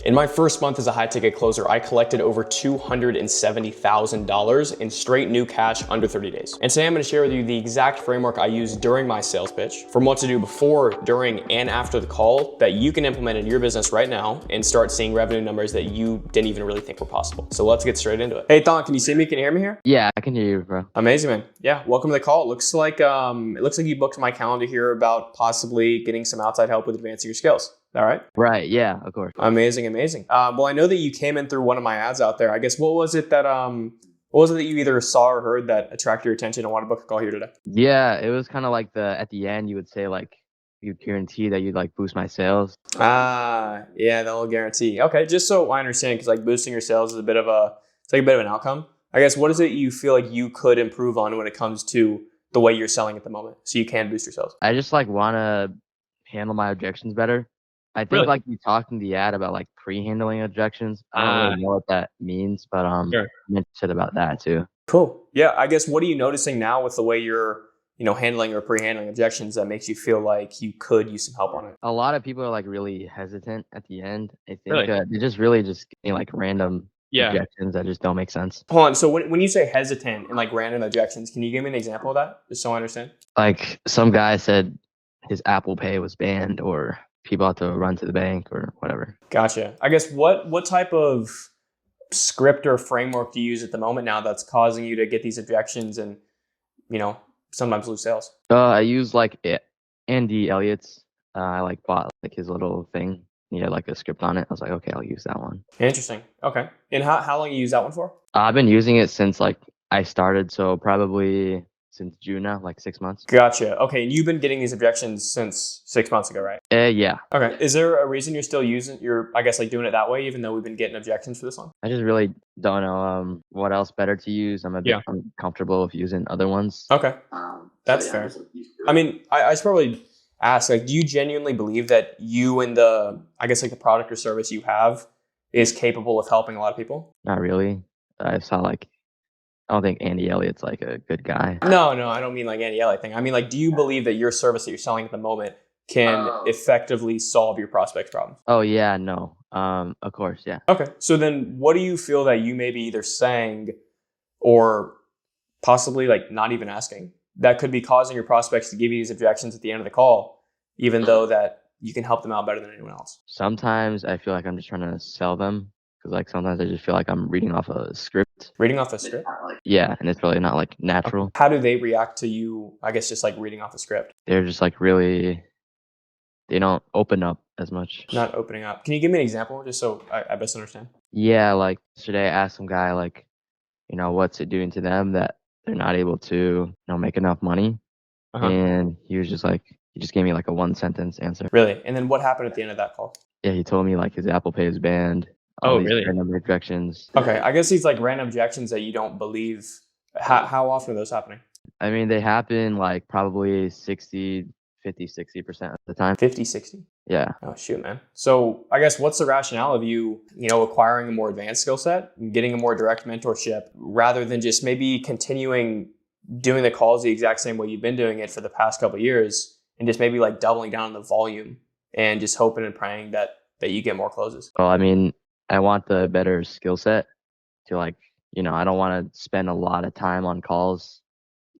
In my first month as a high ticket closer, I collected over $270,000 in straight new cash under 30 days. And today I'm gonna share with you the exact framework I used during my sales pitch, from what to do before, during, and after the call that you can implement in your business right now and start seeing revenue numbers that you didn't even really think were possible. So let's get straight into it. Hey Thon, can you see me? Can you hear me here? Yeah, I can hear you, bro. Amazing, man. Yeah, welcome to the call. It looks like you booked my calendar here about possibly getting some outside help with advancing your skills. All right. Right. Yeah, of course. Amazing, amazing. Well, I know that you came in through one of my ads out there. I guess what was it that you either saw or heard that attracted your attention and want to book a call here today? Yeah, it was kind of like at the end you would say like you'd guarantee that you'd like boost my sales. Yeah, the little guarantee. Okay, just so I understand, because like boosting your sales is a bit of an outcome. I guess what is it you feel like you could improve on when it comes to the way you're selling at the moment, so you can boost your sales? I just like want to handle my objections better. I think Really? like you talked in the ad about like pre-handling objections. I don't really know what that means, but Sure. I'm interested about that too. Cool. Yeah, I guess what are you noticing now with the way you're handling or pre-handling objections that makes you feel like you could use some help on it? A lot of people are like really hesitant at the end. I think Really? they just really just getting like random objections that just don't make sense. Hold on. So when you say hesitant and like random objections, can you give me an example of that, just so I understand? Like some guy said his Apple Pay was banned, or people have to run to the bank or whatever. Gotcha. I guess what type of script or framework do you use at the moment now that's causing you to get these objections and, sometimes lose sales? I use like Andy Elliott's. I like bought like his little thing. He had like a script on it. I was like, okay, I'll use that one. Interesting. Okay. And how long you use that one for? I've been using it since like I started, so probably since June now, like 6 months. Gotcha. Okay. And you've been getting these objections since 6 months ago, right? Yeah. Okay. Is there a reason you're still doing it that way, even though we've been getting objections for this long? I just really don't know what else better to use. I'm a bit uncomfortable with using other ones. Okay. That's fair. I mean, I should probably ask, like, do you genuinely believe that you and the product or service you have is capable of helping a lot of people? Not really. I don't think Andy Elliott's like a good guy. No, I don't mean like Andy Elliott thing. I mean, like, do you believe that your service that you're selling at the moment can effectively solve your prospects' problems? Oh yeah, no. Of course, yeah. Okay. So then what do you feel that you may be either saying or possibly like not even asking that could be causing your prospects to give you these objections at the end of the call, even though that you can help them out better than anyone else? Sometimes I feel like I'm just trying to sell them, because like sometimes I just feel like I'm reading off a script. Reading off a script? Yeah, and it's really not like natural. How do they react to you, I guess, just like reading off the script? They're just like they don't open up as much. Not opening up. Can you give me an example just so I best understand? Yeah, like yesterday I asked some guy like, what's it doing to them that they're not able to, make enough money? And he just gave me like a 1-sentence answer. Really? And then what happened at the end of that call? Yeah, he told me like his Apple Pay is banned. Oh, really? Random objections. Okay, I guess these like random objections that you don't believe. How often are those happening? I mean, they happen like probably 60% of the time. 50, 60? Yeah. Oh, shoot, man. So I guess what's the rationale of you, acquiring a more advanced skill set, getting a more direct mentorship, rather than just maybe continuing doing the calls the exact same way you've been doing it for the past couple of years, and just maybe like doubling down on the volume and just hoping and praying that you get more closes? Well, I mean, I want the better skill set to like, I don't want to spend a lot of time on calls.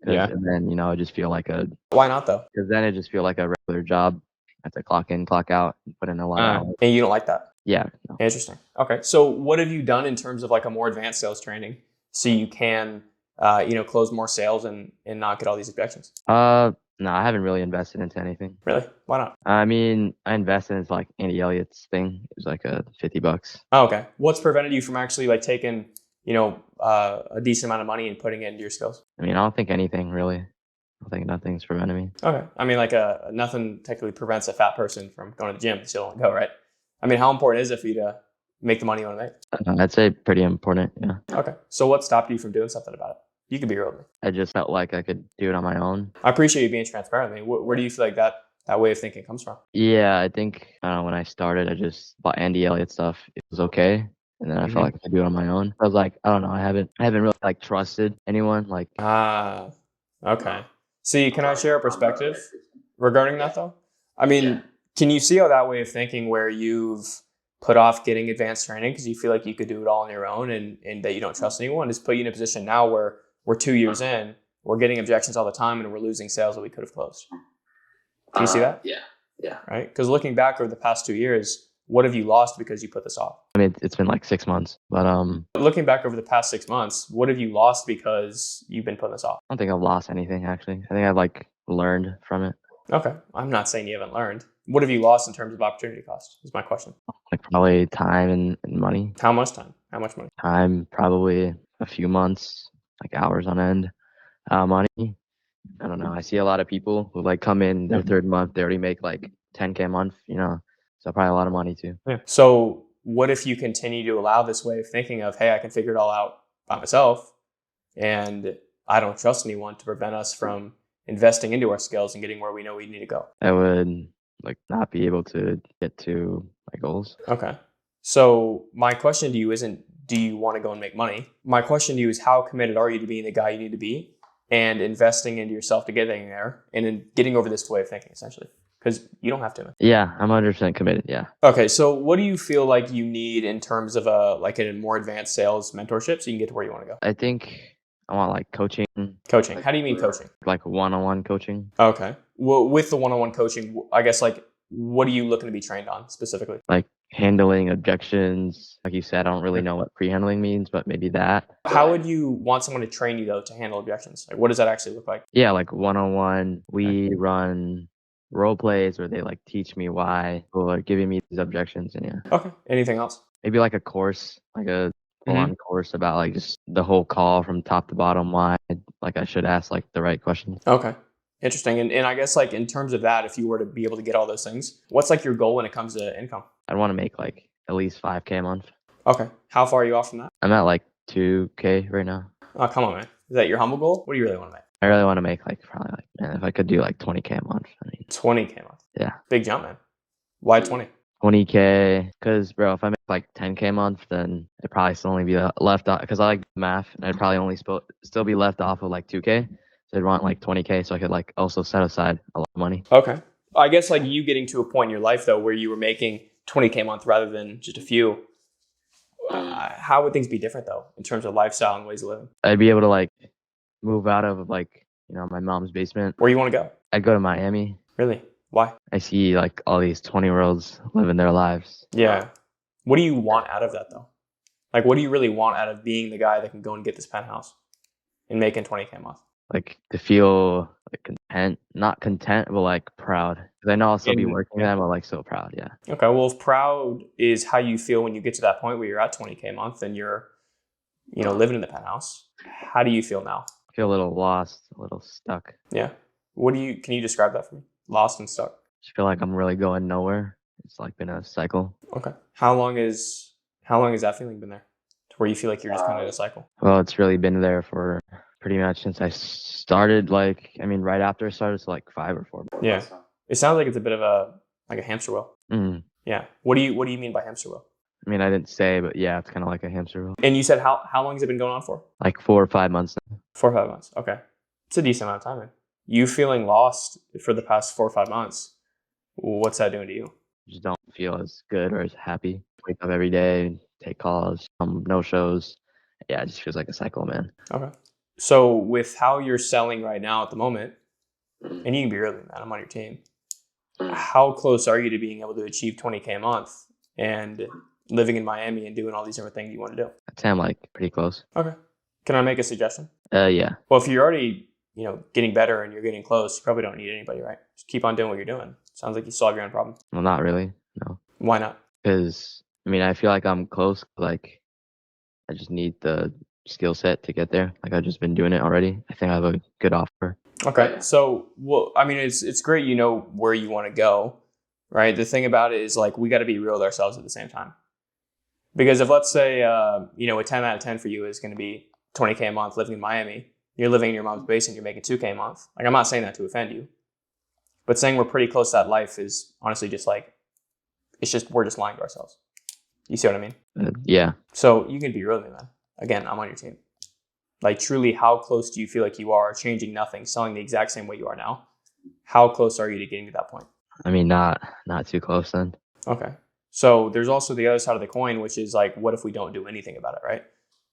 Yeah. And then, I just feel like Why not though? Because then it just feel like a regular job. I have to clock in, clock out, and put in a lot of hours. And you don't like that? Yeah. No. Interesting. Okay. So what have you done in terms of like a more advanced sales training so you can, close more sales and not get all these objections? No, I haven't really invested into anything. Really? Why not? I mean, I invested into like Andy Elliott's thing. It was like $50. Oh, okay. What's prevented you from actually like taking, a decent amount of money and putting it into your skills? I mean, I don't think anything really. I think nothing's prevented me. Okay. I mean, like nothing technically prevents a fat person from going to the gym. They still don't go, right? I mean, how important is it for you to make the money you want to make? I'd say pretty important, yeah. Okay. So what stopped you from doing something about it? You could be real with me. I just felt like I could do it on my own. I appreciate you being transparent with me. Where do you feel like that way of thinking comes from? Yeah, I think when I started, I just bought Andy Elliott stuff. It was okay. And then I felt like I could do it on my own. I was like, I don't know. I haven't really like trusted anyone. Like, okay. See, can I share a perspective regarding that though? I mean, can you see how that way of thinking where you've put off getting advanced training because you feel like you could do it all on your own and that you don't trust anyone, is put you in a position now where we're 2 years in, we're getting objections all the time and we're losing sales that we could have closed. Do you see that? Yeah. Right? Because looking back over the past 2 years, what have you lost because you put this off? I mean, it's been like 6 months, but Looking back over the past 6 months, what have you lost because you've been putting this off? I don't think I've lost anything actually. I think I've like learned from it. Okay. I'm not saying you haven't learned. What have you lost in terms of opportunity cost is my question. Like probably time and money. How much time? How much money? Time, probably a few months, like hours on end. Money, I don't know. I see a lot of people who like come in their third month, they already make like 10K a month, so probably a lot of money too. Yeah. So what if you continue to allow this way of thinking of, hey, I can figure it all out by myself and I don't trust anyone to prevent us from investing into our skills and getting where we know we need to go? I would like not be able to get to my goals. Okay. So my question to you isn't, do you want to go and make money? My question to you is, how committed are you to being the guy you need to be and investing into yourself to getting there and in getting over this way of thinking, essentially? Because you don't have to. Yeah, I'm 100% committed. Yeah. Okay. So what do you feel like you need in terms of a more advanced sales mentorship so you can get to where you want to go? I think I want like coaching. Coaching. How do you mean coaching? Like one-on-one coaching. Okay. Well, with the one-on-one coaching, I guess like what are you looking to be trained on specifically? Like handling objections. Like you said, I don't really know what pre-handling means, but maybe that. How would you want someone to train you though to handle objections? Like what does that actually look like? Yeah, like one-on-one. We run role plays where they like teach me why people are giving me these objections, and yeah. Okay. Anything else? Maybe like a course, like a full-on course about like just the whole call from top to bottom, why like I should ask like the right questions. Okay. Interesting. And I guess like in terms of that, if you were to be able to get all those things, what's like your goal when it comes to income? I'd want to make like at least 5K a month. Okay. How far are you off from that? I'm at like 2K right now. Oh, come on, man. Is that your humble goal? What do you really want to make? I really want to make like probably like, man, if I could do like 20K a month. I mean, 20K a month. yeah. Big jump, man. Why 20? 20K, because bro, if I make like 10K a month, then it'd probably still only be left off, because I like math, and I'd probably only still be left off of like 2K. So I'd want like 20K so I could like also set aside a lot of money. Okay. I guess like you getting to a point in your life though where you were making 20K a month rather than just a few. How would things be different though in terms of lifestyle and ways of living? I'd be able to like move out of like, my mom's basement. Where you want to go? I'd go to Miami. Really? Why? I see like all these 20-year-olds living their lives. Yeah. What do you want out of that though? Like what do you really want out of being the guy that can go and get this penthouse and making 20K a month? Like to feel like content, not content, but like proud. Because I know I'll still be working there, but like so proud, yeah. Okay, well if proud is how you feel when you get to that point where you're at 20K a month and you're, living in the penthouse, how do you feel now? I feel a little lost, a little stuck. Yeah. Can you describe that for me? Lost and stuck. Just feel like I'm really going nowhere. It's like been a cycle. Okay. How long has that feeling been there? To where you feel like you're just kind of in a cycle? Well, it's really been there for pretty much since I started, right after I started, so like 5 or 4 months. Yeah. It sounds like it's a bit of a hamster wheel. Mm-hmm. Yeah. What do you mean by hamster wheel? I mean, I didn't say, but yeah, it's kind of like a hamster wheel. And you said how long has it been going on for? Like 4 or 5 months now. 4 or 5 months. Okay. It's a decent amount of time, man. You feeling lost for the past 4 or 5 months, what's that doing to you? Just don't feel as good or as happy. Wake up every day, take calls, no shows. Yeah, it just feels like a cycle, man. Okay. So with how you're selling right now at the moment, and you can be early, man, I'm on your team. How close are you to being able to achieve 20K a month and living in Miami and doing all these different things you want to do? I'd say I'm like pretty close. Okay. Can I make a suggestion? Yeah. Well, if you're already, getting better and you're getting close, you probably don't need anybody, right? Just keep on doing what you're doing. Sounds like you solve your own problem. Well, not really. No. Why not? Because, I feel like I'm close. Like, I just need the skill set to get there. Like, I've just been doing it already. I think I have a good offer. Okay. So, it's great you know where you want to go, right? The thing about it is, like, we got to be real with ourselves at the same time. Because if, let's say, a 10 out of 10 for you is going to be 20K a month living in Miami, you're living in your mom's basement, you're making 2K a month. Like, I'm not saying that to offend you. But saying we're pretty close to that life is honestly just like, we're just lying to ourselves. You see what I mean? Yeah. So you can be real with me, man. Again, I'm on your team. Like, truly, how close do you feel like you are changing nothing, selling the exact same way you are now? How close are you to getting to that point? Not too close then. Okay. So there's also the other side of the coin, which is like, what if we don't do anything about it, right?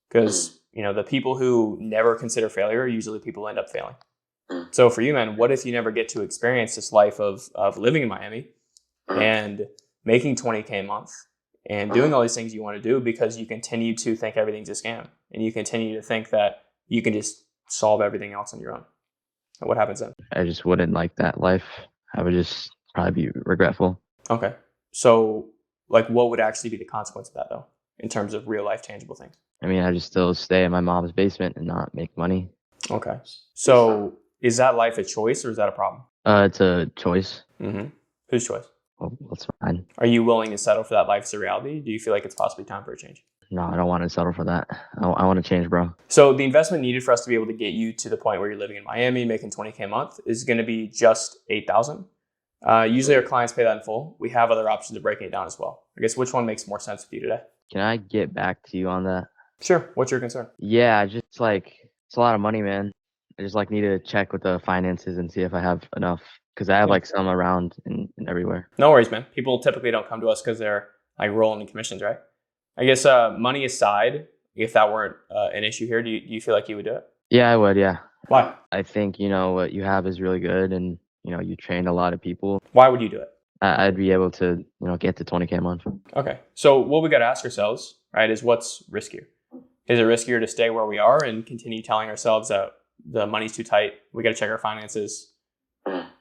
Because, the people who never consider failure are usually people who end up failing. So for you, man, what if you never get to experience this life of living in Miami and making 20K a month and doing all these things you want to do because you continue to think everything's a scam and you continue to think that you can just solve everything else on your own? What happens then? I just wouldn't like that life. I would just probably be regretful. Okay. So, like, what would actually be the consequence of that, though, in terms of real life tangible things? I mean, I just still stay in my mom's basement and not make money. Okay. So, is that life a choice or is that a problem? It's a choice. Mm-hmm. Whose choice? Well, that's fine. Are you willing to settle for that life as a reality? Do you feel like it's possibly time for a change? No, I don't want to settle for that. I want to change, bro. So the investment needed for us to be able to get you to the point where you're living in Miami, making 20K a month is going to be just $8,000. Usually our clients pay that in full. We have other options of breaking it down as well. I guess which one makes more sense with you today? Can I get back to you on that? Sure. What's your concern? Yeah, just like it's a lot of money, man. I just need to check with the finances and see if I have enough because I have like some around and everywhere. No worries, man. People typically don't come to us because they're like rolling in commissions, right? I guess money aside, if that weren't an issue here, do you feel like you would do it? Yeah, I would. Yeah. Why? I think what you have is really good, and you trained a lot of people. Why would you do it? I'd be able to get to 20K a month. Okay. So what we got to ask ourselves, right, is what's riskier? Is it riskier to stay where we are and continue telling ourselves that the money's too tight, we got to check our finances,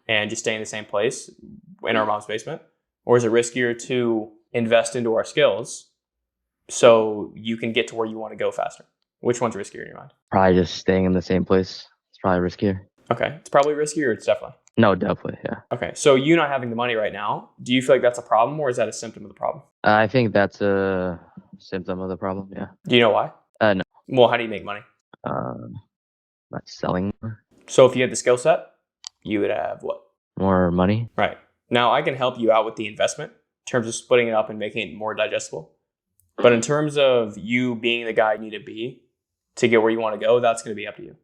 and just stay in the same place in our mom's basement? Or is it riskier to invest into our skills so you can get to where you want to go faster? Which one's riskier in your mind? Probably just staying in the same place. It's probably riskier. Okay. It's probably riskier or it's definitely? No, definitely, yeah. Okay. So you not having the money right now, do you feel like that's a problem or is that a symptom of the problem? I think that's a symptom of the problem, yeah. Do you know why? No. Well, how do you make money? Not selling So if you had the skill set, you would have what? more money. Right. Now I can help you out with the investment in terms of splitting it up and making it more digestible. But in terms of you being the guy you need to be to get where you want to go, that's going to be up to you.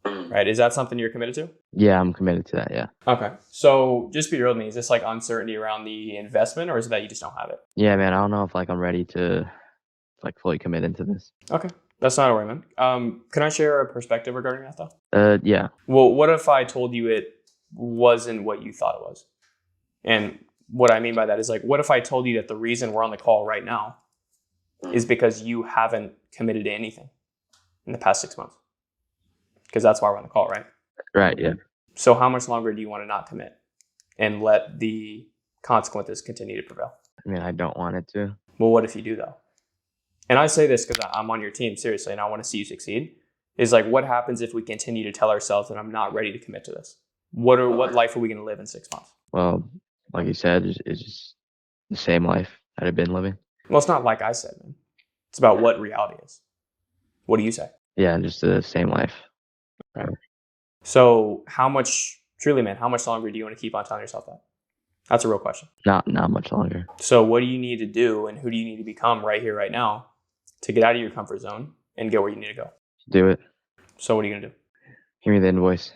Right? Is that something you're committed to? Yeah, I'm committed to that, yeah. Okay. So just be real with me. Is this like uncertainty around the investment or is it that you just don't have it? Yeah, man, I don't know if I'm ready to fully commit into this. Okay. That's not a worry, man. Can I share a perspective regarding that though? Yeah. Well, what if I told you it wasn't what you thought it was? And what I mean by that is what if I told you that the reason we're on the call right now is because you haven't committed to anything in the past 6 months? Because that's why we're on the call, right? Right, yeah. So how much longer do you want to not commit and let the consequences continue to prevail? I mean, I don't want it to. Well, what if you do though? And I say this because I'm on your team, seriously, and I want to see you succeed. Is what happens if we continue to tell ourselves that I'm not ready to commit to this? What life are we going to live in 6 months? Well, like you said, it's just the same life that I've been living. Well, it's not like I said, man. It's about what reality is. What do you say? Yeah, just the same life. Right. So truly, man, how much longer do you want to keep on telling yourself that? That's a real question. Not much longer. So what do you need to do and who do you need to become right here, right now to get out of your comfort zone and get where you need to go? Do it. So what are you going to do? Give me the invoice.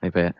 I pay it.